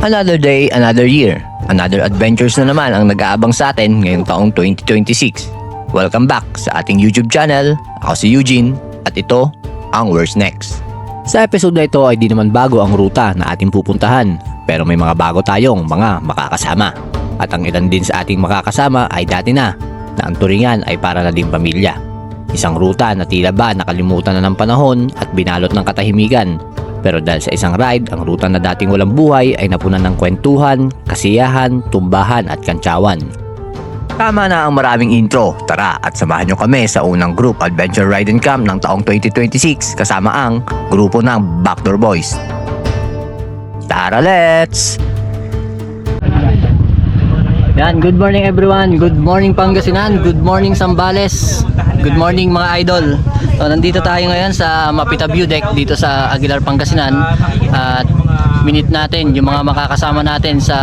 Another day, another year. Another adventures na naman ang nag-aabang sa atin ngayong taong 2026. Welcome back sa ating YouTube channel. Ako si Eugene at ito ang Where's Next. Sa episode na ito ay di naman bago ang ruta na ating pupuntahan, pero may mga bago tayong mga makakasama. At ang ilan din sa ating makakasama ay dati na ang turingan ay para na din pamilya. Isang ruta na tila ba nakalimutan na ng panahon at binalot ng katahimikan. Pero dahil sa isang ride, ang ruta na dating walang buhay ay napunan ng kwentuhan, kasiyahan, tumbahan at kantsawan. Tama na ang maraming intro. Tara at samahan nyo kami sa unang group adventure ride and camp ng taong 2026 kasama ang grupo ng Backdoor Boys. Tara, let's! Yan, good morning everyone. Good morning Pangasinan. Good morning Zambales. Good morning mga idol. So, nandito tayo ngayon sa Mapita View Deck dito sa Aguilar, Pangasinan. At minute natin yung mga makakasama natin sa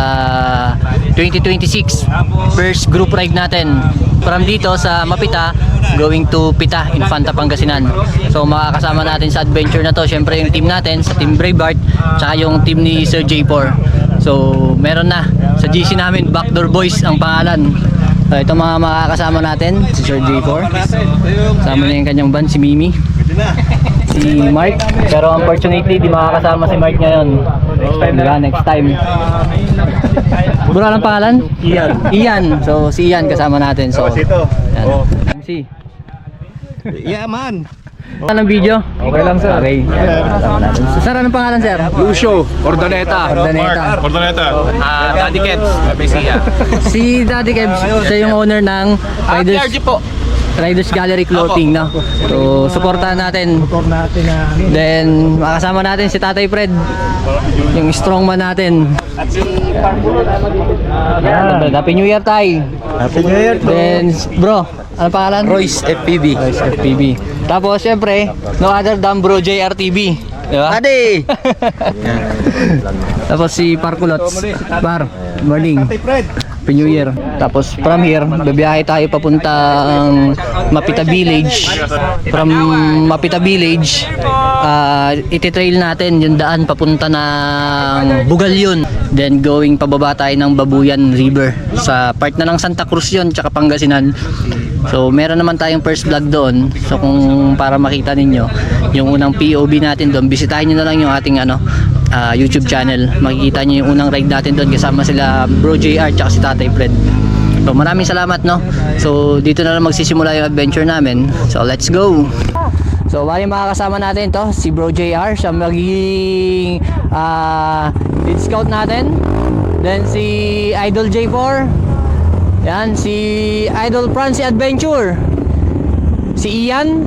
2026 first group ride natin. From dito sa Mapita going to Pita, Infanta, Pangasinan. So makakasama natin sa adventure na to syempre yung team natin, sa Team Braveheart, tsaka yung team ni Sir J4. So meron na sa GC namin, Backdoor Boys ang pangalan. Ito mga makakasama natin, si Sir J4. Kasama niya yung kanyang band, si Mimi, si Mark. Pero unfortunately, di makakasama si Mark ngayon. Next time. Bro, anong pangalan? Ian. So si Ian kasama natin. So, yan. MC. Yeah, man. Anong video? Okay lang, sir. Okay. Sir, anong pangalan, sir? Lucio, Ordoneta. Ordoneta. Daddy Kebs, Messiah. Si Daddy Kebs, siya yung owner ng Riders Gallery Clothing, no? So, supportahan natin. Then, makasama natin si Tatay Fred, yung strongman natin. Happy New Year, Tay. Happy New Year. Then, bro, ano pangalan? Royce FPV. Royce FPV. Tapos, syempre, no other than Bro JRTV. Diba? Ade! Tapos si Parkulots. Par, morning. Happy New Year. Tapos from here, babiyahe tayo papuntang Mapita Village. From Mapita Village, ititrail natin yung daan papunta ng Bugalyon. Then going pababa tayo ng Babuyan River. Sa part na ng Santa Cruz yun, tsaka Pangasinan. So meron naman tayong first vlog doon. So kung para makita ninyo yung unang POV natin doon, bisitahin nyo na lang yung ating YouTube channel. Makikita nyo yung unang ride natin doon kasama sila Bro JR tsaka si Tatay Fred. So maraming salamat, no. So dito na lang magsisimula yung adventure namin. So let's go. So bali makakasama natin to si Bro JR, siya magiging lead scout natin. Then si Idol J4. Yan, si Idol Francie Adventure. Si Ian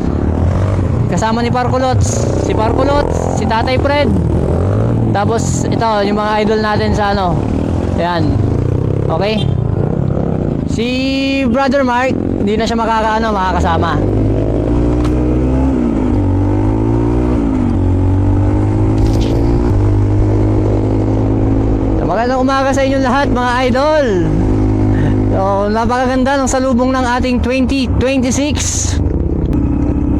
kasama ni Parkulots. Si Parkulots, si Tatay Fred. Tapos ito yung mga idol natin sa Yan. Okay. Si Brother Mark, hindi na siya makakasama. So, magandang umaga sa inyong lahat mga idol. So, napakaganda ng salubong ng ating 2026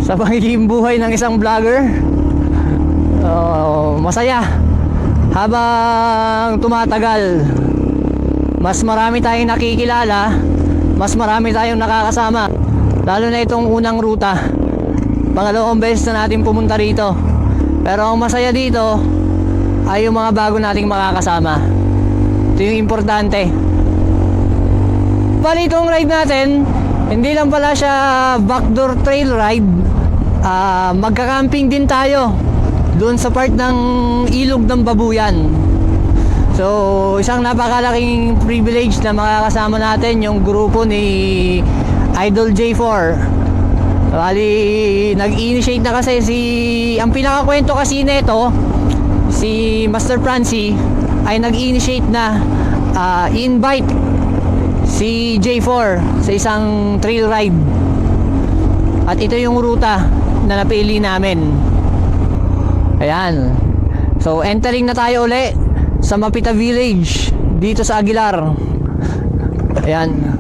sa pagiging buhay ng isang vlogger. Masaya habang tumatagal, mas marami tayong nakikilala, mas marami tayong nakakasama, lalo na itong unang ruta. Pangalawang beses na natin pumunta rito, pero ang masaya dito ay yung mga bago nating makakasama. Ito yung importante. Bali itong ride natin, hindi lang pala siya backdoor trail ride. Magka-camping din tayo doon sa part ng ilog ng Babuyan. So isang napakalaking privilege na makakasama natin yung grupo ni Idol J4. Bali nag-initiate na kasi ang pinakakwento kasi nito, si Master Francie ay nag-initiate na invite si J4 sa isang trail ride. At ito yung ruta na napili namin. Ayan. So entering na tayo uli sa Mapita Village dito sa Aguilar. Ayan.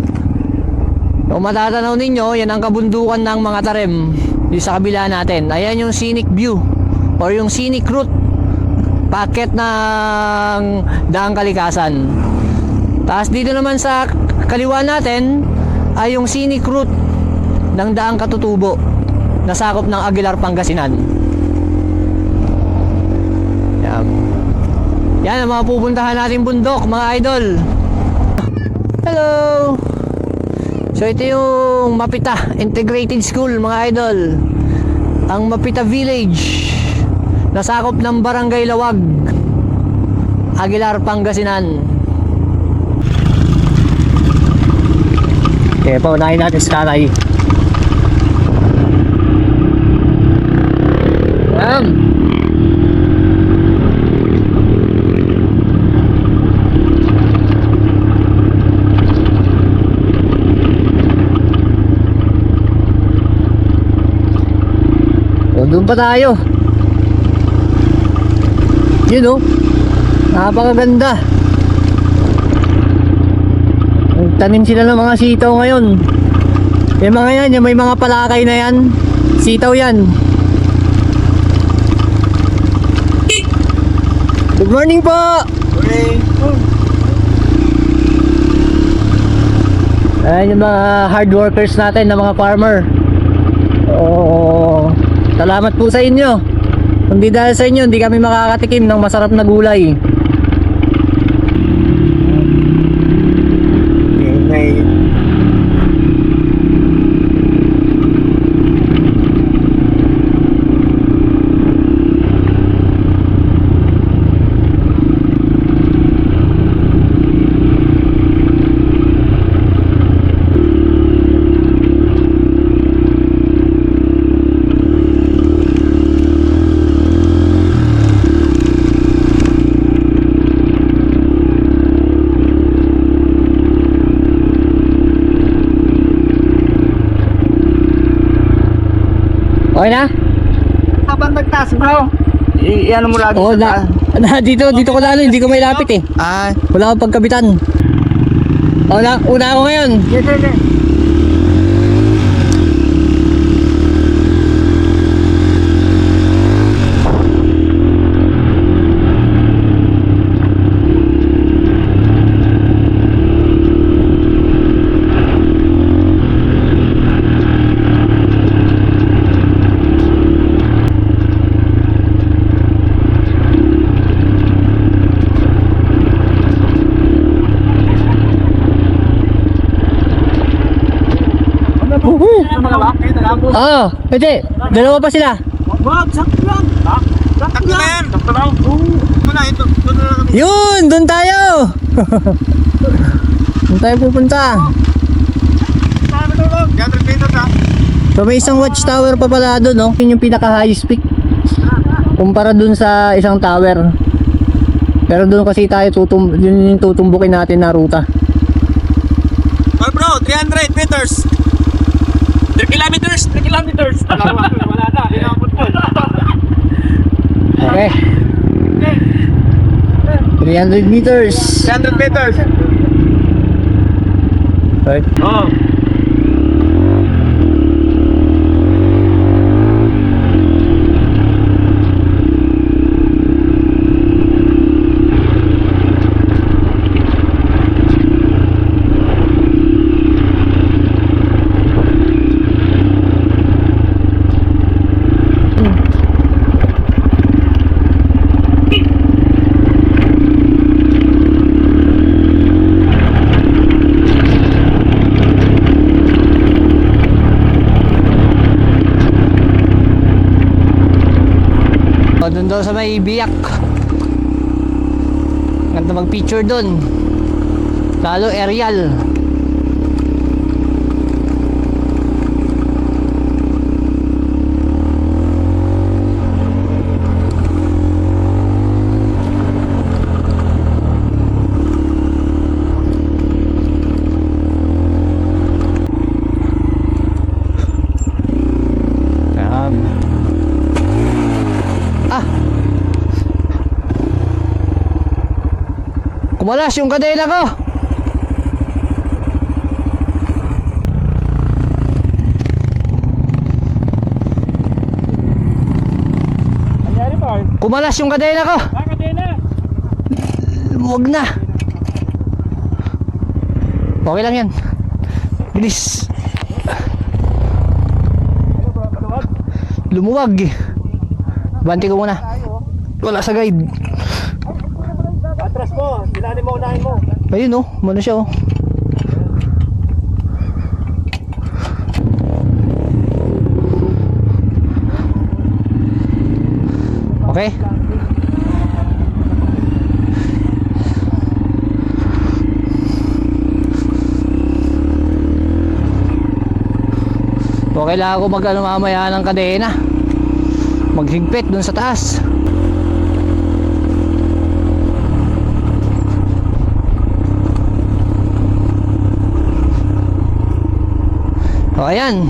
Kung matatanaw ninyo, yan ang kabundukan ng mga Tarem dito sa kabila natin. Ayan yung scenic view or yung scenic route paakyat ng Daang Kalikasan. Tapos dito naman sa kaliwa natin ay yung scenic route ng Daang Katutubo na sakop ng Aguilar, Pangasinan. Yan ang mga pupuntahan natin bundok, mga idol. Hello! So ito yung Mapita Integrated School, mga idol. Ang Mapita Village, nasakop ng Barangay Lawag, Aguilar, Pangasinan. Okay, paunahin natin si tatay. Yan. Doon pa tayo. Yun oh, napakaganda. Tanim sila ng mga sitaw ngayon. Yung mga yan, yung may mga palakay na yan, sitaw yan. Good morning po. Ayan yung mga hard workers natin, na mga farmer. Oh, salamat po sa inyo. Hindi dahil sa inyo, hindi kami makakatikim ng masarap na gulay. Okay na? Habang nagtaas bro, i-ano mo lagi Oo, dito ko lalo, hindi ko may lapit eh. Wala akong pagkabitan. Una ako ngayon. Yes. Oo, pwede. Dalawa pa sila. Yun, doon tayo. Doon tayo pupunta. So may isang watchtower pa pala doon, no? Yun yung pinaka highest peak kumpara doon sa isang tower. Pero doon kasi tayo yun yung tutumbukin natin na ruta. Oh bro, 300 meters. 3 kilometers. Wala na, inabot po. Okay. 300 meters. 300 meters. Right. Oh. Doon daw sa may biyak. Ganda mag-picture doon. Lalo aerial. Kumalas yung kadena ko. Nangyari pa. Kumalas yung kadena ko. Huwag na. Okay lang yan. Bilis. Lumuwag. Banti ko muna. Wala sa guide. Atras mo, ilalim mo, unahin mo. Ayun oh, mano siya oh. Okay. Okay lang ako mag mamaya ng kadena. Maghigpit dun sa taas. O ayan,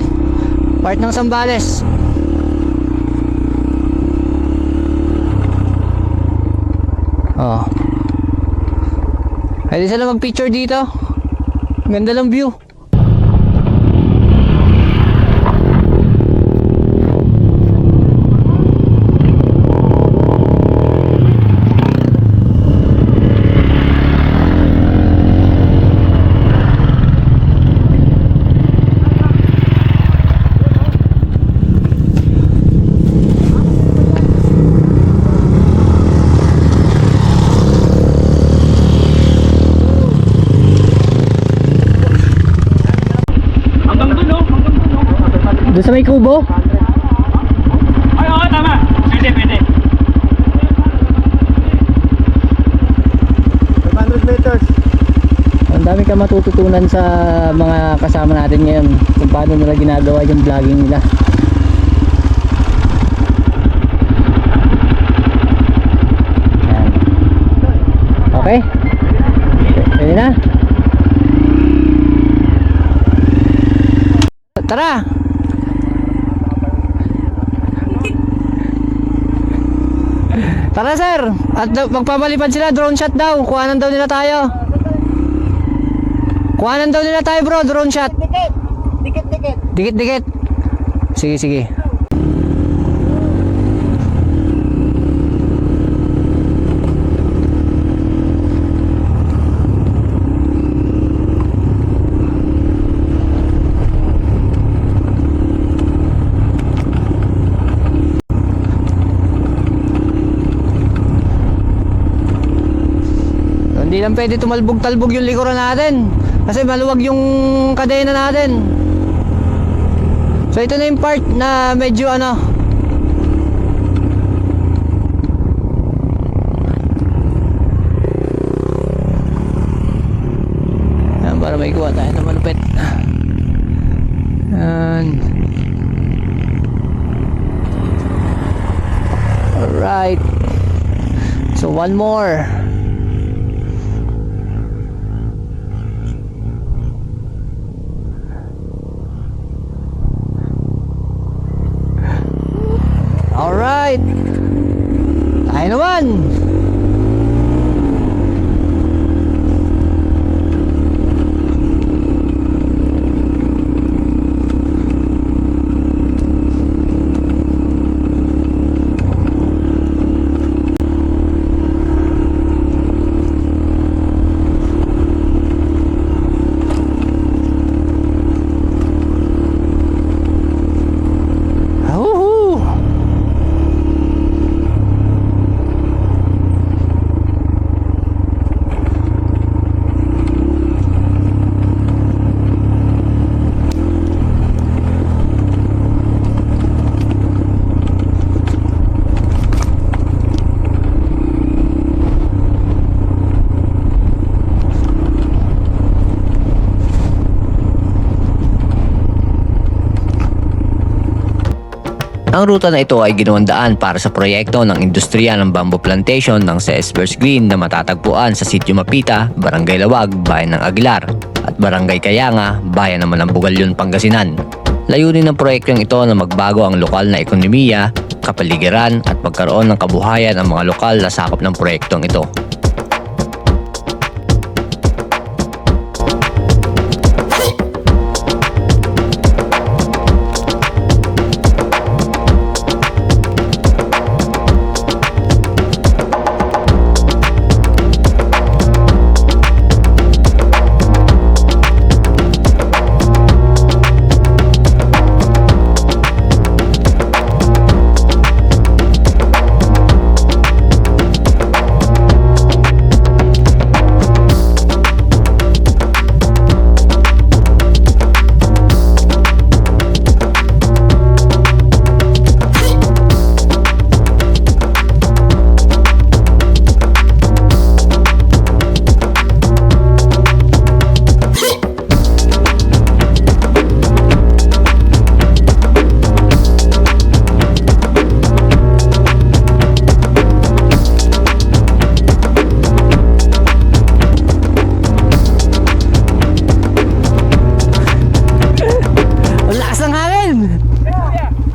part ng Zambales. Oh. Pwede sila mag-picture dito. Ganda ng view. Doon sa may kubo? Ay, oo, tama. Pwede, pwede. 500 meters. Ang dami ka matututunan sa mga kasama natin ngayon kung paano nila ginagawa yung vlogging nila. Ayan. Okay? Pwede na? Tara! Tara sir! At magpapalipad sila, drone shot daw. Kuhanan daw nila tayo. Kuhanan daw nila tayo bro, drone shot. Dikit! Dikit, dikit. Dikit, dikit. Sige, sige. Hindi lang pwede tumalbog-talbog yung likuran natin kasi maluwag yung kadena natin. So ito na yung part na medyo ano, yan, para may kuha tayo na malupit. Yan. Alright, so one more. Alright. Tayo naman. Ang ruta na ito ay ginawang daan para sa proyekto ng industriya ng bamboo plantation ng Cesbers Green na matatagpuan sa Sitio Mapita, Barangay Lawag, Bayan ng Aguilar at Barangay Kayanga, Bayan naman ng Bugalyon, Pangasinan. Layunin ng proyektong ito na magbago ang lokal na ekonomiya, kapaligiran at pagkaroon ng kabuhayan ang mga lokal na sakop ng proyektong ito.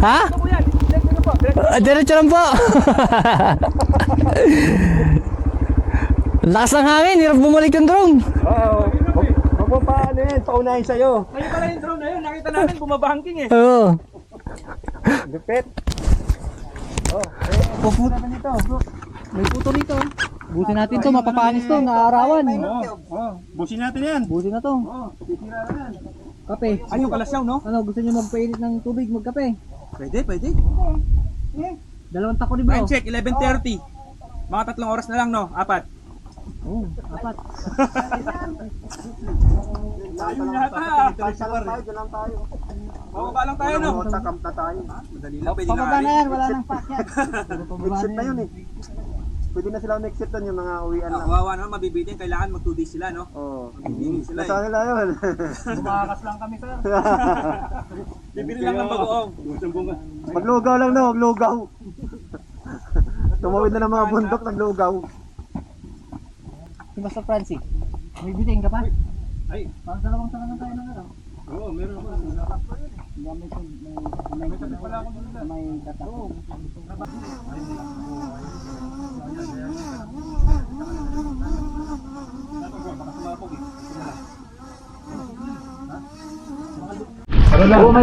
Ha? Diretso lang po. Lakas ng hangin, hirap bumalik yung drone. Oo. Huwag mo pa ano yan, paunahin sa'yo. Ngayon pala yung drone na yun, nakita namin bumabangking eh. Oo. Lupit. Puputa na nito. May puto rito. Busin natin to, mapapanis to, naarawan. Busin natin yan. Busin na to. Kape. Ay, yung kalasyaw, no? Ano, gusto niyo magpainit ng tubig, magkape? Pwede, pwede. Dalawang tako ni bro. Time check, 11:30. Mga 3 oras na lang, no? 4. Oo, apat. Layo na ata. Diyan tayo. Bababa lang tayo, no? Takamta tayo. Madali lang, pwede Pababa na yan, wala nang pack yan. Exit na yun eh. Pwede na sila mag-exit doon yung mga uwian lang. Kawawa naman, mabibitin. Kailangan mag 2 days sila, no? Oo. Magbibigay sila Nasa eh. nila yun. Bumakas lang kami, sir. Bibili lang ng bagoong. Maglugaw lang na, maglugaw. Tumawid na ng mga bundok, naglugaw. Si Master Francis, may biting ka pa? Ay. Parang dalawang sanga na tayo ng ano. Oo, meron ako. May katak.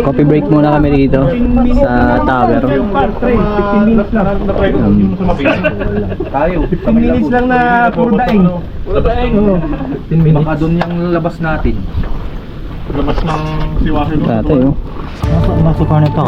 Coffee break muna kami dito sa tower. 15 minutes lang. Tayo. 15 minutes lang na puro daing. Puro daing. 15 minutes. Baka doon yung labas natin. Labas ng siwahe doon. Tatay oh. Nasa pa nito.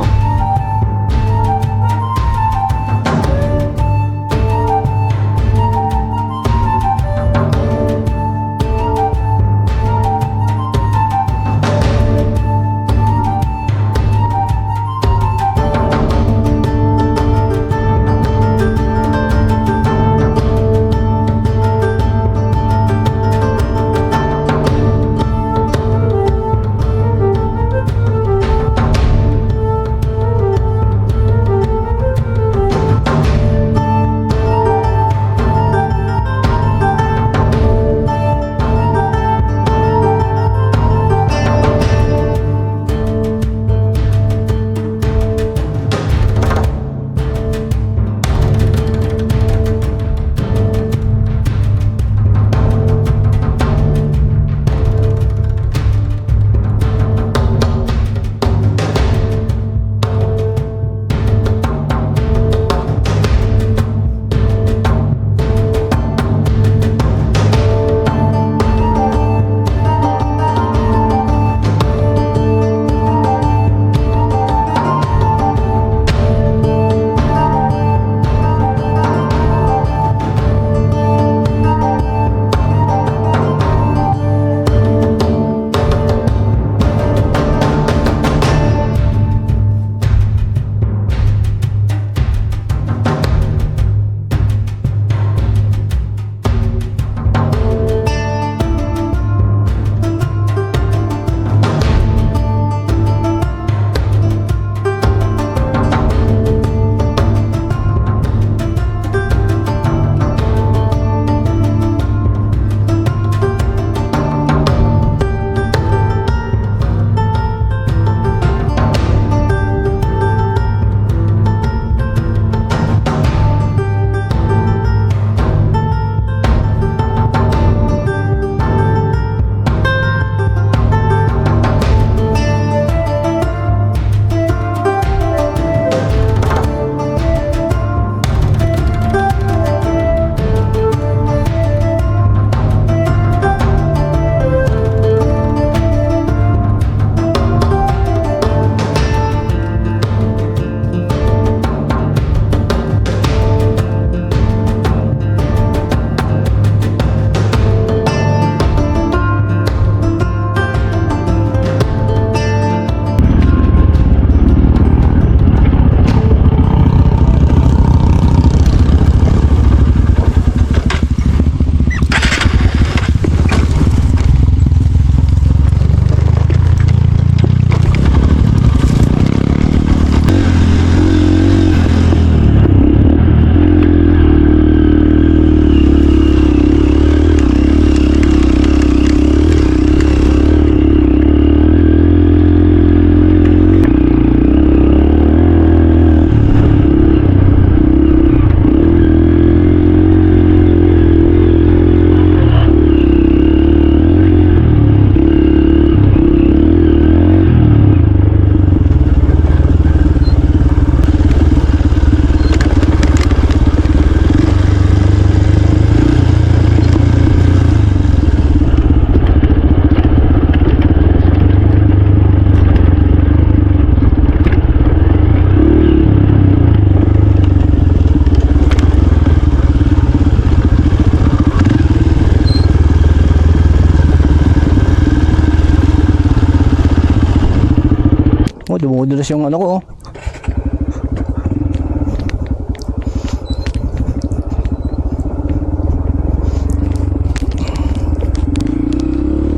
Dumudulas yung ano ko. Oh.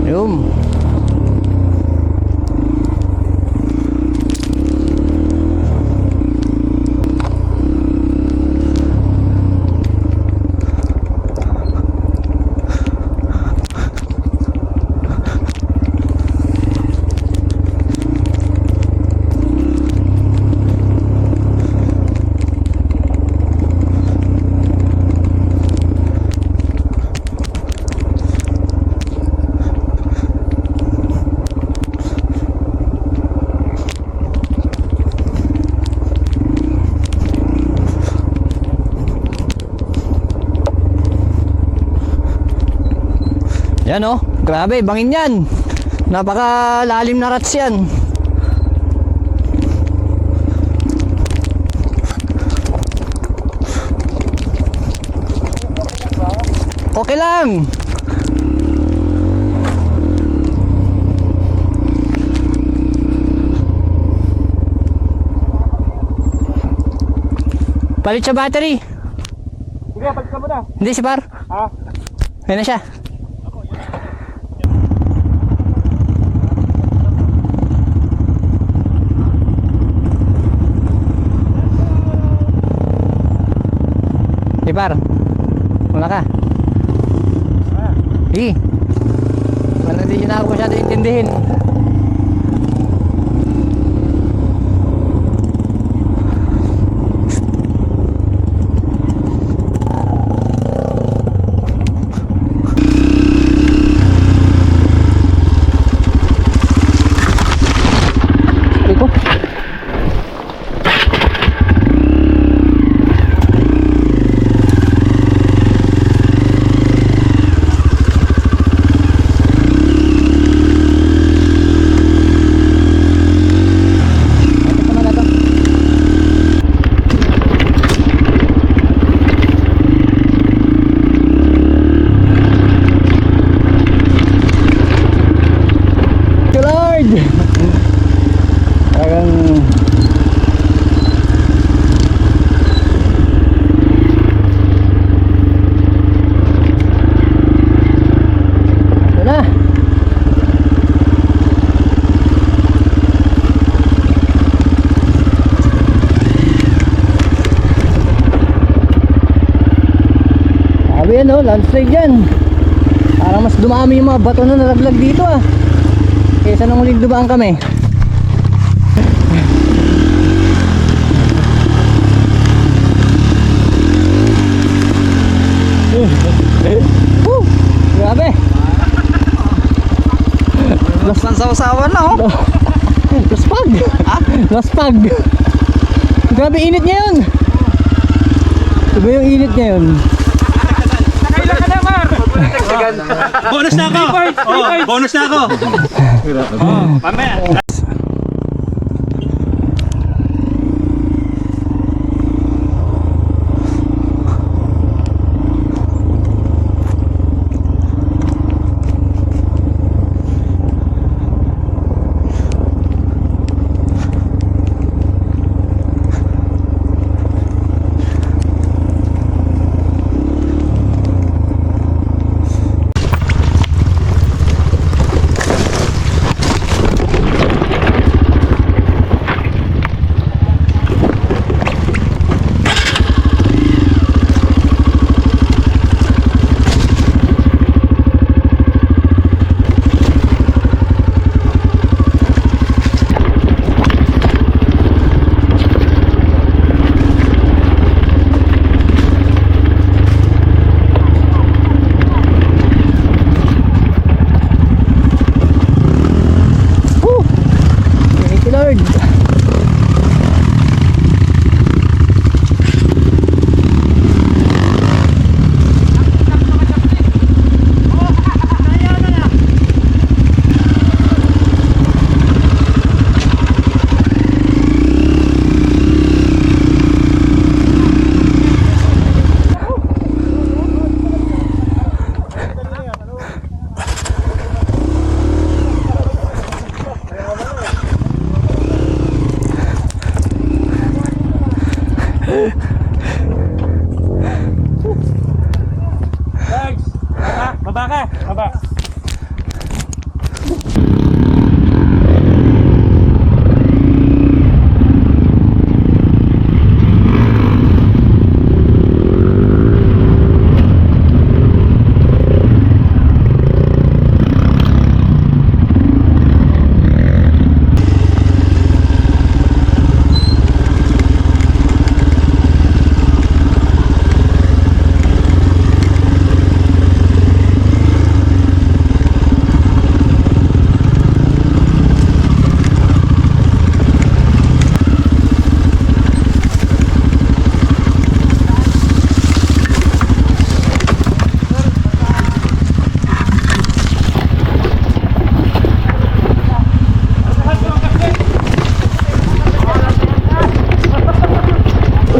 Ayun. Yan oh, grabe, bangin yan. Napakalalim na rats yan. Okay lang. Palit sa battery. Sige, palit ka muna. Hindi si Par. Ah. Ayun na siya. Par, wala ka. Sige. Wala, hindi na ako masyado intindihin. Ito. Sabi yan oh, landslide yan. Parang mas dumami yung mga bato na nalaglag dito ah. Kaysa nung huling dumaan kami. Grabe. Sansawsawan na oh. Laspag. Laspag. Grabe init niya yun. Diba yung init niya yun? Nakailan ka na, Mar? Bonus na ako! Bonus na ako! Mamaya!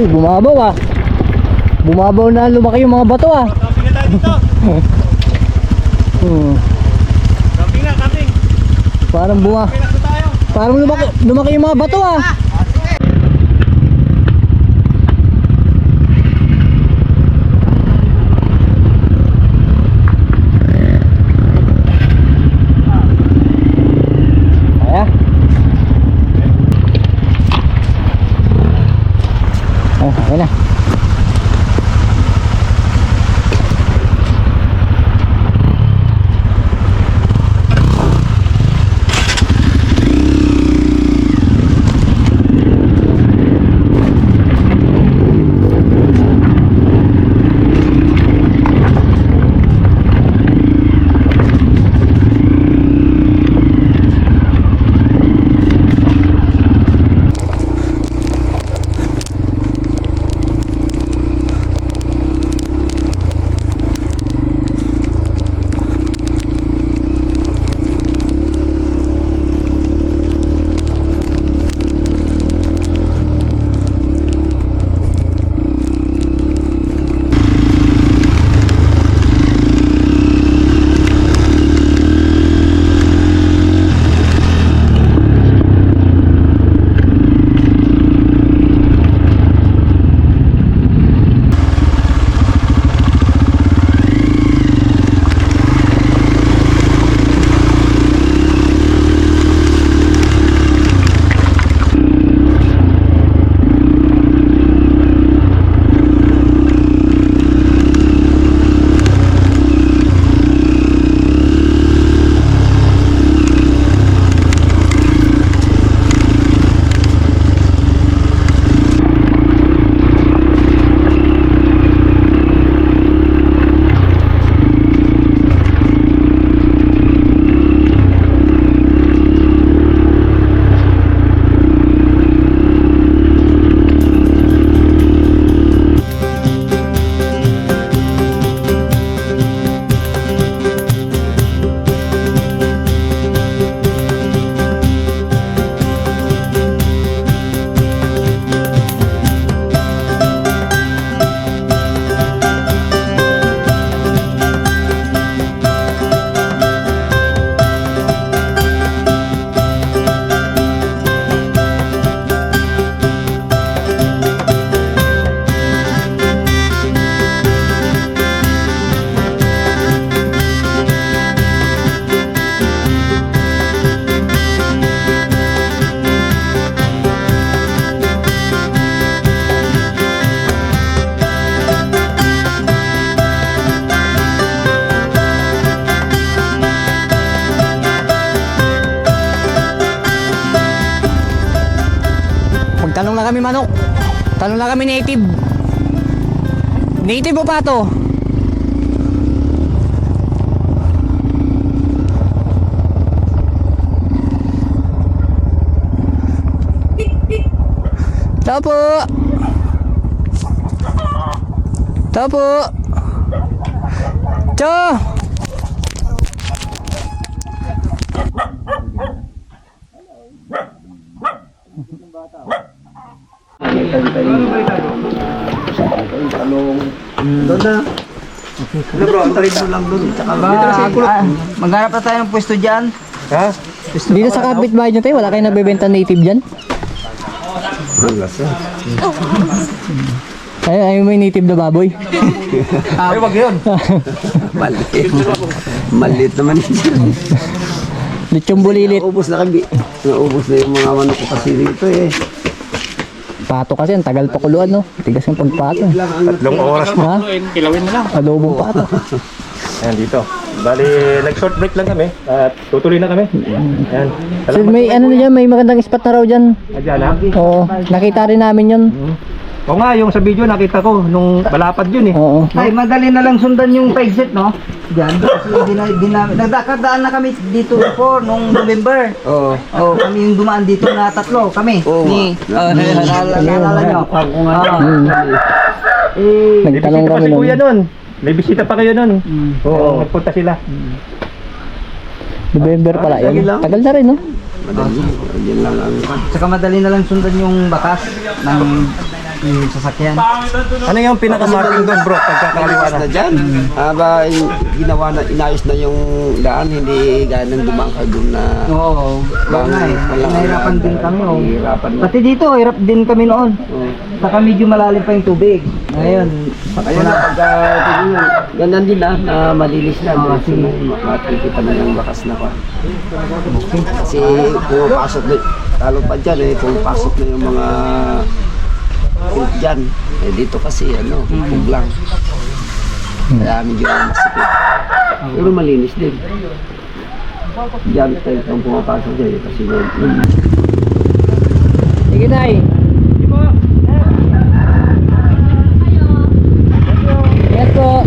bumabaw ah. Bumabaw na lumaki yung mga bato ah. Camping na tayo dito. Camping na, camping. Parang Relax na tayo. parang lumaki yung mga bato ah. Kaya. Oh, okay na. Tanong na kami manok. Tanong na kami native. Native o pato? Tapo. Tapo. Cho. Maghanap na tayo ng pwesto dyan. Dito sa kapitbahay nyo tayo, wala kayong nagbebenta native dyan? Ayaw mo yung native na baboy? Ay, wag yun. Maliit naman ito. Lechong bulilit. Naubos na kami. Naubos na yung mga manok ko kasi dito eh. Pato kasi, ang tagal pakuluan, no? Tigas yung pagpato. 3 oras mo. Ha? Kilawin mo lang. Adobong pato. Ayan dito. Bali, nag-short break lang kami. At tutuloy na kami. Ayan. So, may ano na dyan, may magandang spot na raw dyan. Adyan ha. Oo, nakita rin namin yun. Oo nga, yung sa video nakita ko, nung balapad yun eh. Oo. Ay, madali na lang sundan yung paigsit, no? Diyan. Kasi di namin. Nagdakadaan na kami dito before, nung November. Oo. Oh, kami yung dumaan dito na tatlo, kami. Oo, Naalala nyo? May Nagtanong bisita pa kami si nun. Kuya nun. May bisita pa kayo nun. Oo, nagpunta sila. November pala yun. Tagal na rin, no? Madali. Yan lang ang... Saka madali na lang sundan yung bakas ng yung sasakyan. Ano yung pinakamarking doon bro? Pagkakaliwa Malinis na dyan. Haba, ginawa na, inayos na yung daan, hindi ganang dumangkal doon na Oo, Bang- nga eh. walang Nahirapan din ulan, kami. Oh. nahihirapan na. Pati dito, hirap din kami noon. Oo. Saka medyo malalim pa yung tubig. Ngayon, Ayun na, pagka tingin, ganyan din na malinis na. Ah, Gusto na, makikita na yung bakas na pa. Kasi pumapasok na, talo pa dyan pumapasok na yung mga field dyan. Dito kasi, puglang. Kaya medyo masipit. Pero malinis din. Diyan tayo kung pumapasok dyan kasi Sige, Nay. Yes po.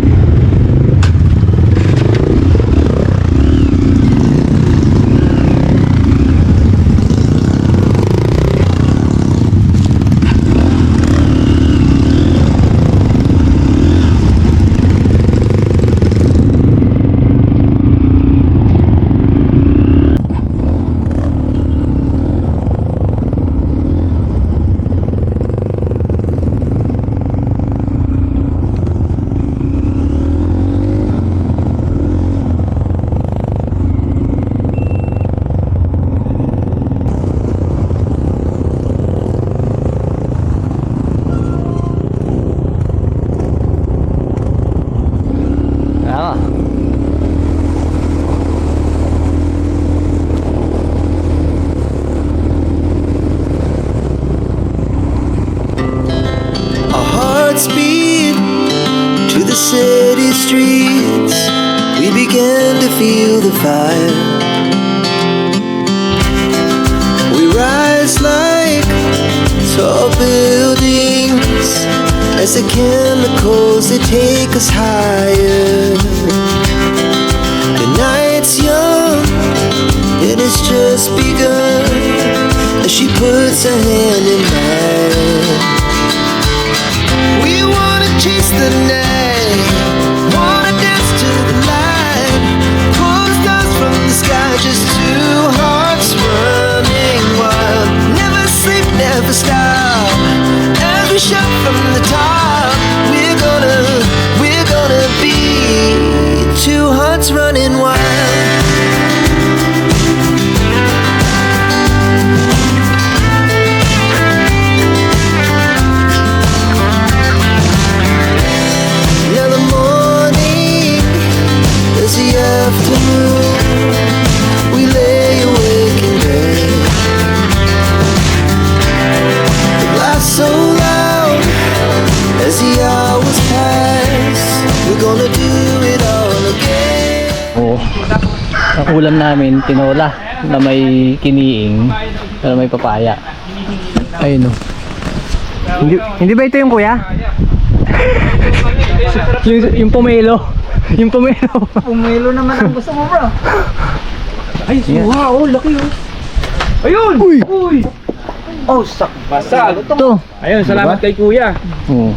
Ah. Our hearts beat to the city streets. We began to feel the fire. We rise like tall buildings as the chemicals they take us higher. The night's young, it has just begun as she puts her hand in mine. We wanna chase the night, wanna dance to the light, pull the stars from the sky, just two hearts running wild. Never sleep, never stop, as we shout from the top. We're gonna be two hearts running wild. Now the morning is the afternoon. We lay awake in bed. The laughs so loud as the hours pass. We're gonna do it all again. Oo. Ang ulam namin, tinola na may kiniing pero may papaya. Ayun, oh. Hindi ba ito yung kuya? yung pomelo. Yung pomelo. pumilo naman ang gusto mo, bro. Ay, suha, oh, laki oh. Ayun! Uy! Oh, sak. Basag. Ito. Ayun, salamat kay kuya. Oh.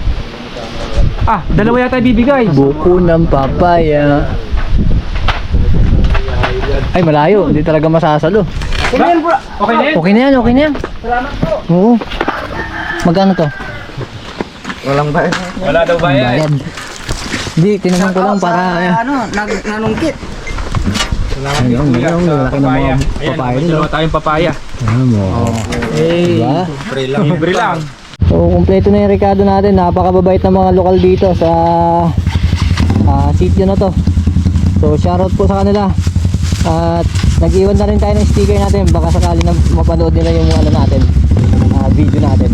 Ah, dalawa yata ibibigay. Buko ng papaya. Ay, malayo. Hindi talaga masasalo. Ganyan, bro. Okay na yan? Okay na yan, okay na yan. Salamat po. Oo. Magkano to? walang bayad. Wala daw Ang bayad. bayad. Hindi, tinanong ko lang para... Nanungkit. Ayun, ayun, laki ng mga Ayan, papaya nila. dalawa tayong papaya. Ano mo? Diba? Libre lang. So, kumpleto na yung rekado natin. Napakababait ng mga lokal dito sa sitio na to. So, shoutout po sa kanila. At nag-iwan na rin tayo ng sticker natin. Baka sakali na mapanood nila yung ano natin, video natin.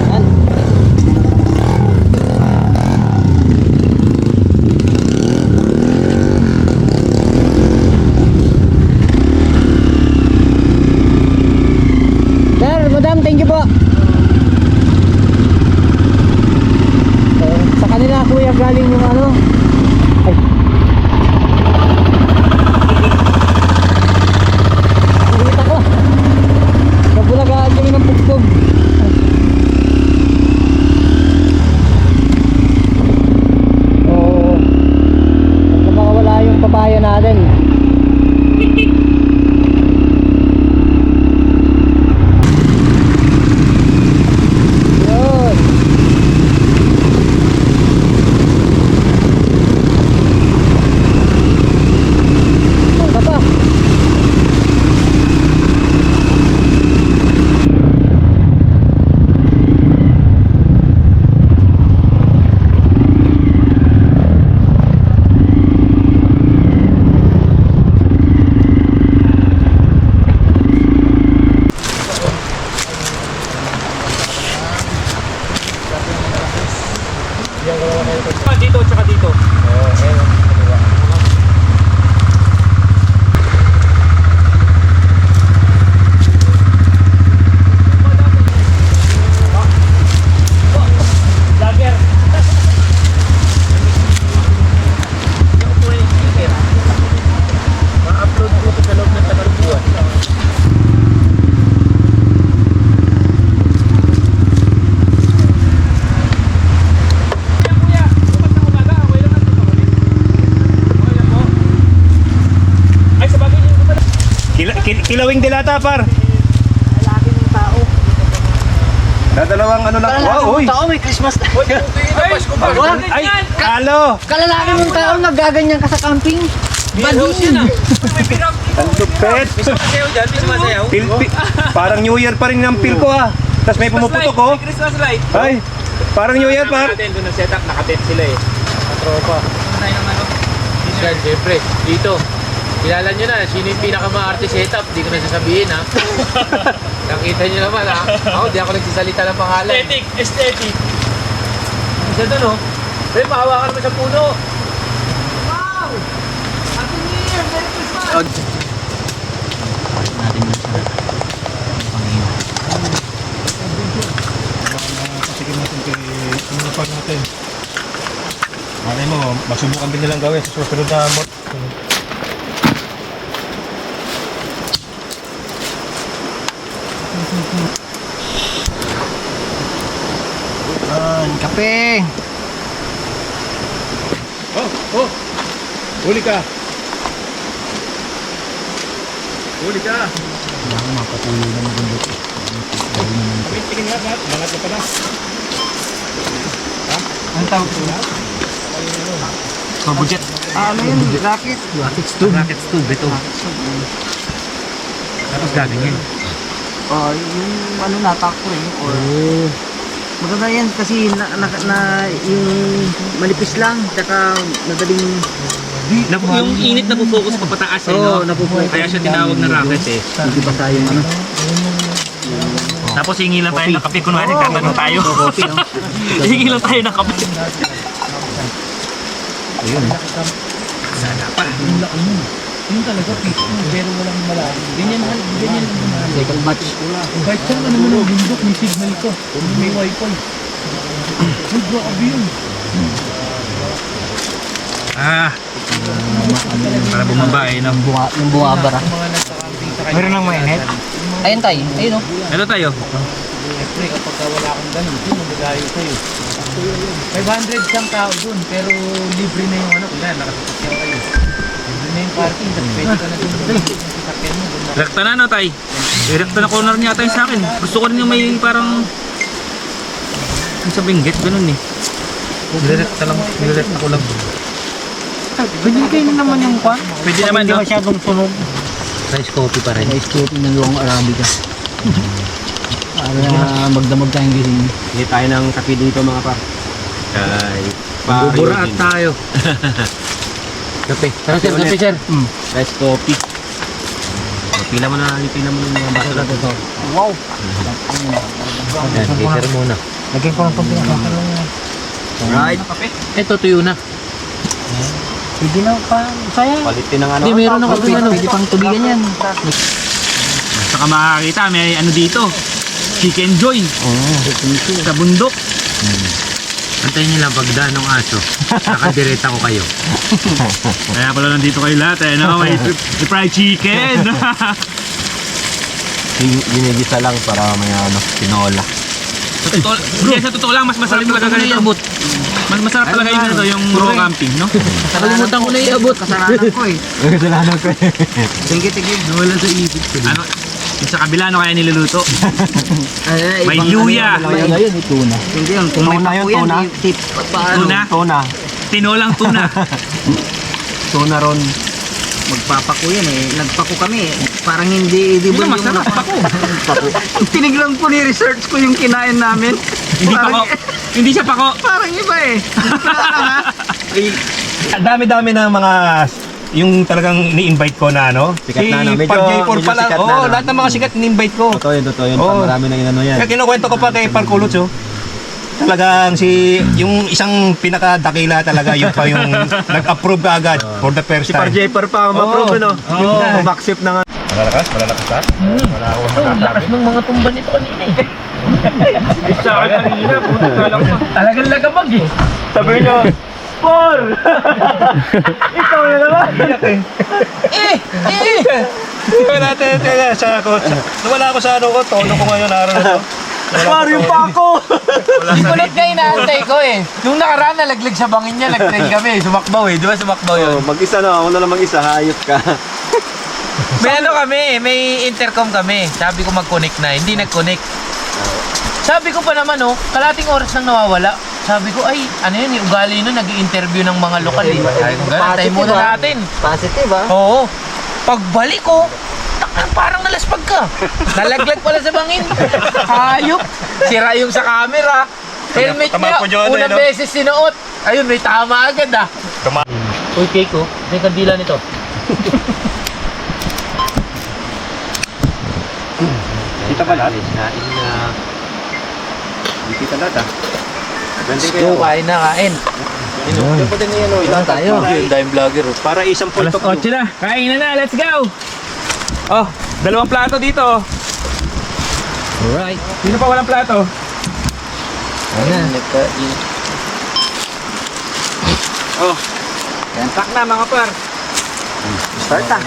Yan. Sir, madam, thank you po. So, sa kanila kuya galing yung ano. Ay. Nakita ko. Nabulagaan kami ng pugtog. kilawing dilata, par. Dadalawang ano lang. Wow, uy. Tao, may Christmas na. Ay, halo. Kalalaki mong tao, nagaganyan ka sa camping. Badin. Ang lupit. Parang New Year pa rin ang feel ko ah. Tapos may pumuputok ko. Christmas light. Ay, parang New Year pa. Doon na setup, nakatent sila eh. Tropa. Minsan, siyempre, dito. Kilala nyo na, sino yung pinaka-maarte setup? Di ko na sasabihin ha. Nakita nyo naman ha. Ako, di ako nagsasalita ng pangalan. Aesthetic. Isa doon oh. Pero maawa ka naman sa puno. Malay mo, magsubukan din nilang gawin sa susunod na Kape. Oh! Huli ka! Huli ka! Tingin nga ba? Mangat ka pa na. Ang tawag ko? Budget. Ano yun? Rocket? Rocket tube, ito. Tapos galing yun. Yung ano natakpo or maganda yan kasi yung manipis lang tsaka madaling Yung init na focus pa pataas eh, no? napupuhay. Kaya siya tinawag na rocket eh. Hindi pa tayo ano. Tapos hingi lang tayo ng kape. Kunwari, tatanong tayo. Hingi lang tayo ng kape. Sana pa. Yung talaga, pero walang malalim. Ganyan. Second match. Kahit saan ka naman ang bundok, may signal ko. May wifi. Ay, grabe yun. Para bumaba eh, no? Yung buwabara. Meron ng mainit? Ayun tayo. Ayun o. Ito tayo. Siyempre, kapag wala kang ganun, ito magagayo sa'yo. 500 siyang tao dun, pero libre na yung ano. Kaya nakasasakyan kayo. Libre na yung parking, tapos pwede ka na dun. Sasakyan mo. Rekta na, no, tay? Rekta na corner niya tayo sa akin. Gusto ko rin yung may parang... Yung sa binggit, ganun eh. Nirekta lang, nirekta ko lang. Pwede kayo naman yung kwan? Pwede naman, no? masyadong sunog. Rice coffee pa rin. Rice coffee ng luwang Arabica. Para magdamag tayong gising. Hindi tayo ng kape dito mga par. Kay Buburaat tayo. Kape. Tara sir, kape sir. Rice coffee. Pila mo na yung mga baso natin to. Wow! Yan, sir muna. Lagyan ko ng pagpinakakan lang yan. Right. Ito, tuyo na. Pwede na pa. Sayang. Quality ng ano. Hindi, meron ako Pwede, pwede pang tubigan yan. Saka makakita, may ano dito. Chicken joy. Sa bundok. Antayin niyo lang pagdaan ng aso. Nakadireta ko kayo. Kaya pala nandito kayo lahat eh. No? May fried chicken. Ginigisa lang para may ano, tinola. Sa totoo lang, mas masarap talaga ganito. Mas masarap talaga yung ganito, yung raw camping, no? Nakalimutan ko na iabot. Kasalanan ko eh. Kasalanan ko eh. Tinggi-tinggi. Wala sa isip ko. Ano? Yung sa kabila, no, kaya niluluto. May ibang luya. ano yun, Ngayon, ito na. Hindi yun. Kung may Tuna yun, papo yan, tuna. tip. Paano? Tuna. Tuna. Tinolang tuna. Tuna ron. Magpapako yan eh. Nagpako kami eh. Parang hindi Hindi edible na masarap, pako. Tiniglang ko ni-research ko yung kinain namin. Hindi pako. Hindi siya pako. Parang iba eh. Ang dami-dami ng mga yung talagang ni-invite ko na ano. Sikat na, no? Medyo- Pag J4 medyo pala. sikat na, Oo, no? lahat ng mga sikat ni-invite ko. Totoo yun. Oo. Marami na inano yan. Kaya kinukwento ko pa kay Parkulots oh. Talagang yung isang pinakadakila talaga yung pa yung nag-approve ka agad for the first time. Parjeper pa ma-approve, no? Yung umaksip na nga. Malalakas ka? Wala ako Lakas ng mga tumba nito kanina eh. Sa akin kanina, puto ka lang pa. Talagang lagabag eh. Sabi nyo, Paul! Ikaw na naman! Kaya natin, nawala ako sa ano ko, tono ko ngayon, araw na to. Mario pa ako! Kulot nga inaantay ko eh. Nung nakaraan nalaglag sa bangin niya, nag-train kami. Sumakbaw eh. Di ba sumakbaw yun? Mag-isa na, ako na lang mag-isa, hayop ka. May ano kami, may intercom kami. Sabi ko mag-connect na, hindi nag-connect. Sabi ko pa naman, kalating oras nang nawawala. Sabi ko, ay, ano yun, yung ugali nun, nag-i-interview ng mga lokal eh. Sabi ko, tayo muna natin. Positive ah. Oo. Pagbalik ko, parang nalaspag ka. Nalaglag pala sa bangin. Hayop. Sira yung sa camera. Helmet Tama po niya, yun, unang no? beses sinuot. Ayun, may tama agad ah. Uy, cake oh. May kandila nito. Kita ba lahat? Kita lahat ah. Let's go, kain na, kain. Yung pwede niya Ilan tayo? Yung dime vlogger oh. para isang point of view. na, kain na, let's go! Oh, 2 plato dito. Alright. Sino pa walang plato? Ayan. Oh, yan, tak na mga par. Start ah.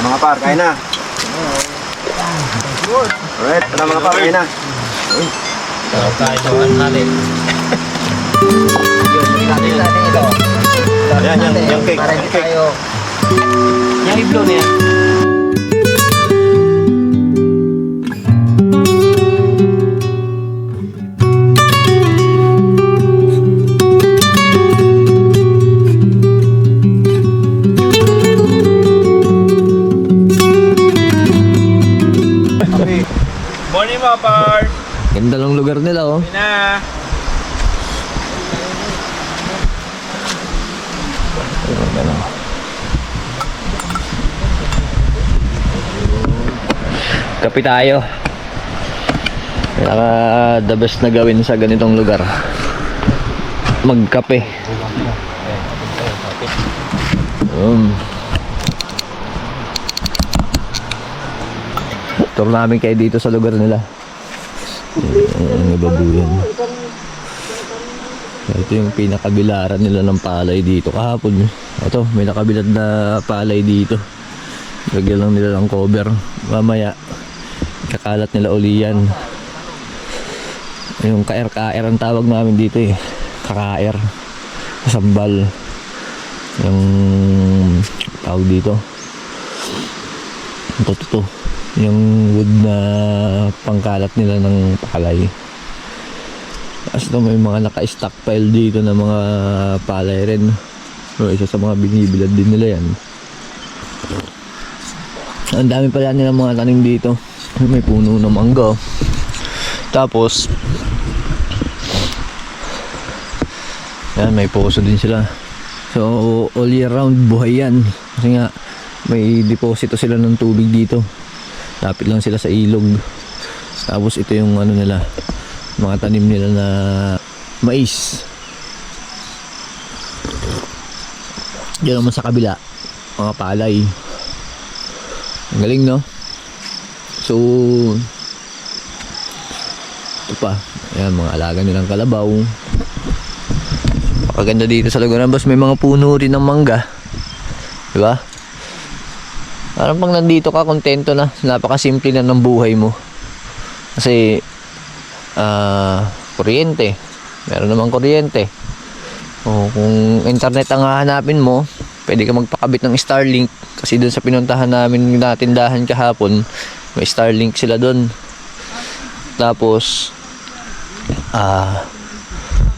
Mga par, kain na. Alright, tara mga par, kain na. Kain natin. Natin ito. Yan, yung cake. Para hindi tayo. Yung iblo na yan. Morning mga par. Ganda ng lugar nila oh. Kain na. Kape tayo. Pinaka the best na gawin sa ganitong lugar. Magkape. Tour namin kayo dito sa lugar nila. Ang ibabuyan. Ito yung pinakabilaran nila ng palay dito kahapon. Ito, may nakabilad na palay dito. Lagyan lang nila ng cover. Mamaya kakalat nila uli yan. Yung kaer-kaer ang tawag namin dito eh. Kakaer. Sambal. Yung tawag dito. Ito. Yung wood na pangkalat nila ng palay. Tapos may mga naka-stockpile dito na mga palay rin. So, isa sa mga binibilad din nila yan. Ang dami pala nila mga tanim dito. May puno ng mangga. Tapos yan, may poso din sila. So all year round buhay yan. Kasi nga may deposito sila ng tubig dito. Lapit lang sila sa ilog. Tapos ito yung ano nila, mga tanim nila na mais. Diyan naman sa kabila, mga palay. Ang galing, no? So ito pa, ayan, mga alaga nilang kalabaw. Pakaganda dito sa lugar. Bas may mga puno rin ng mangga, diba? Parang pag nandito ka, kontento na. Napakasimple na ng buhay mo. Kasi kuryente, meron namang kuryente. O kung internet ang hahanapin mo, pwede ka magpakabit ng Starlink. Kasi dun sa pinuntahan namin na tindahan kahapon, may Starlink sila dun. Tapos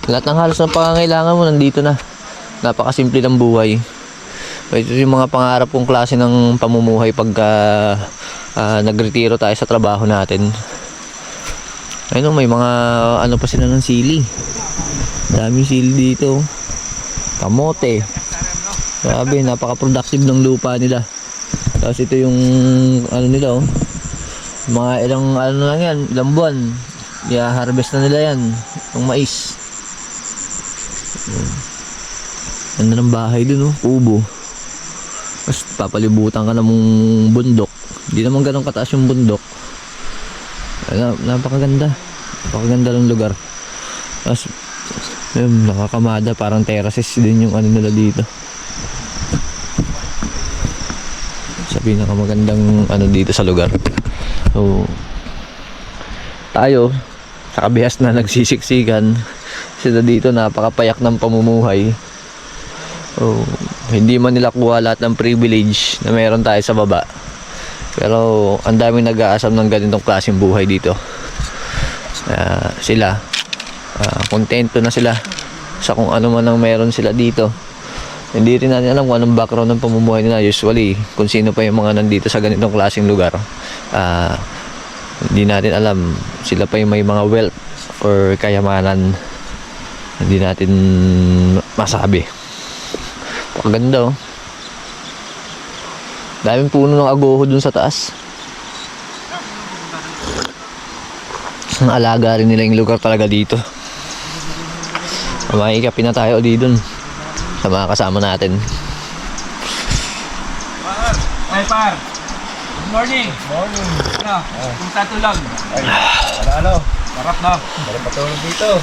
lahat ng halos ng pangangailangan mo nandito na. Napakasimple ng buhay. Ito yung mga pangarap kong klase ng pamumuhay pagka nagretiro tayo sa trabaho natin. Ayun, may mga ano pa sila ng sili. Daming sili dito. Kamote. Grabe, napaka-productive ng lupa nila. Tapos ito yung ano nila oh. Mga ilang ano lang yan, ilang buwan. I-harvest na nila yan, ng mais. Ano ng bahay dun oh, kubo. Tapos papalibutan ka ng bundok. Hindi naman ganun kataas yung bundok. Napakaganda. Napakaganda ng lugar. Tapos nakakamada, parang terraces din yung ano nila dito. Sa pinakamagandang ano dito sa lugar. So tayo sa kabihas na nagsisiksikan, sila dito napakapayak ng pamumuhay. So hindi man nila kuha lahat ng privilege na meron tayo sa baba. Pero ang daming nag-aasam ng ganitong klaseng buhay dito. Sila kontento na sila sa kung ano man ang meron sila dito. Hindi rin natin alam kung anong background ng pamumuhay nila. Usually, kung sino pa yung mga nandito sa ganitong klaseng lugar, hindi natin alam. Sila pa yung may mga wealth or kayamanan. Hindi natin masabi. Paganda oh. Daming puno ng agoho dun sa taas. Alaga rin nila yung lugar talaga dito. Makikapin na tayo di dun sa mga kasama natin. Ay, par. Good morning. Morning. Ano? Kung tatulog. Ano? Sarap na. Meron patulog dito.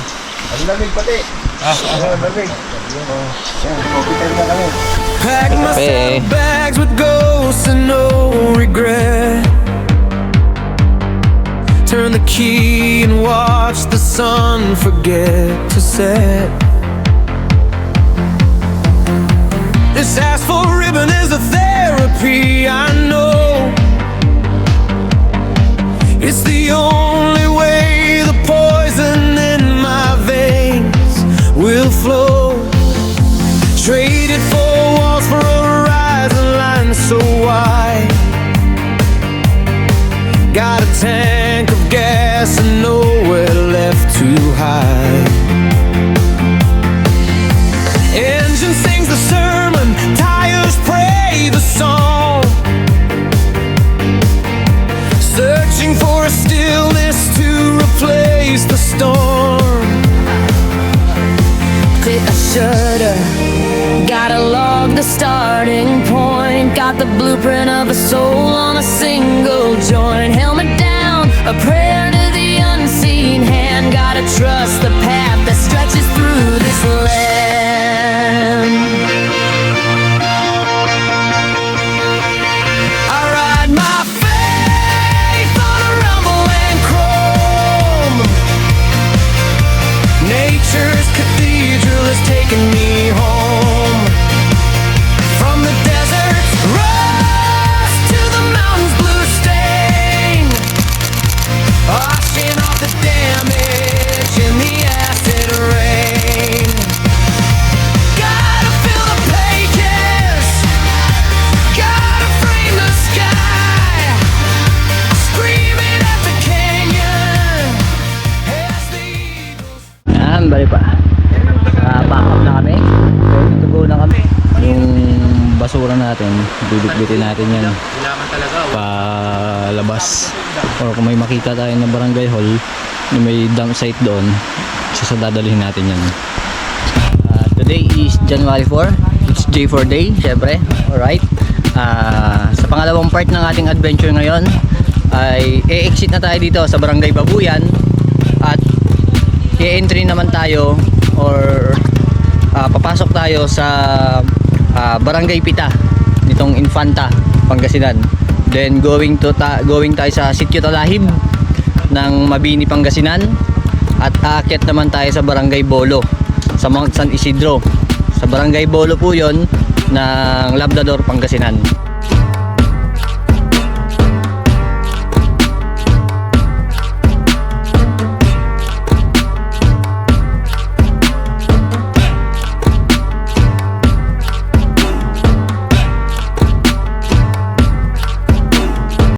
Ang lamig pati. Ang lamig. Pack my Kape. bags with ghosts and no regret. Turn the key and watch the sun forget to set. This asphalt ribbon is a therapy, I know. It's the only way the poison in my veins will flow. Traded 4 walls for a horizon line so wide. Got a tank of gas and nowhere left to hide. Engine sings the sermon, tires pray the song. Searching for a stillness to replace the storm. Click a shutter, gotta log the starting point. Got the blueprint of a soul on a single joint. Helmet down, a prayer to the unseen hand. Gotta trust the path that stretches through this land. I ride my faith on a rumbling chrome. Nature's cathedral is taking me home. From the desert's rust to the mountain's blue stain, washing off the damage in the acid rain. Gotta fill the pages, gotta frame the sky, screaming at the canyon as the eagles. Yan, bali pa. Pack up na kami. Going to go na kami. Yung basura natin, bibit-bitin natin yan Kailangan talaga. palabas. Or kung may makita tayo na barangay hall na may dump site doon, dadalhin natin yan. Today is January 4. It's J4 day, syempre. Alright. Sa pangalawang part ng ating adventure ngayon ay e-exit na tayo dito sa Barangay Babuyan at i-entry naman tayo or papasok tayo sa Barangay Pita nitong Infanta, Pangasinan. Then going tayo sa Sitio Talahib ng Mabini, Pangasinan, at aakyat naman tayo sa Barangay Bolo sa Mount San Isidro. Sa Barangay Bolo po yon ng Labrador, Pangasinan.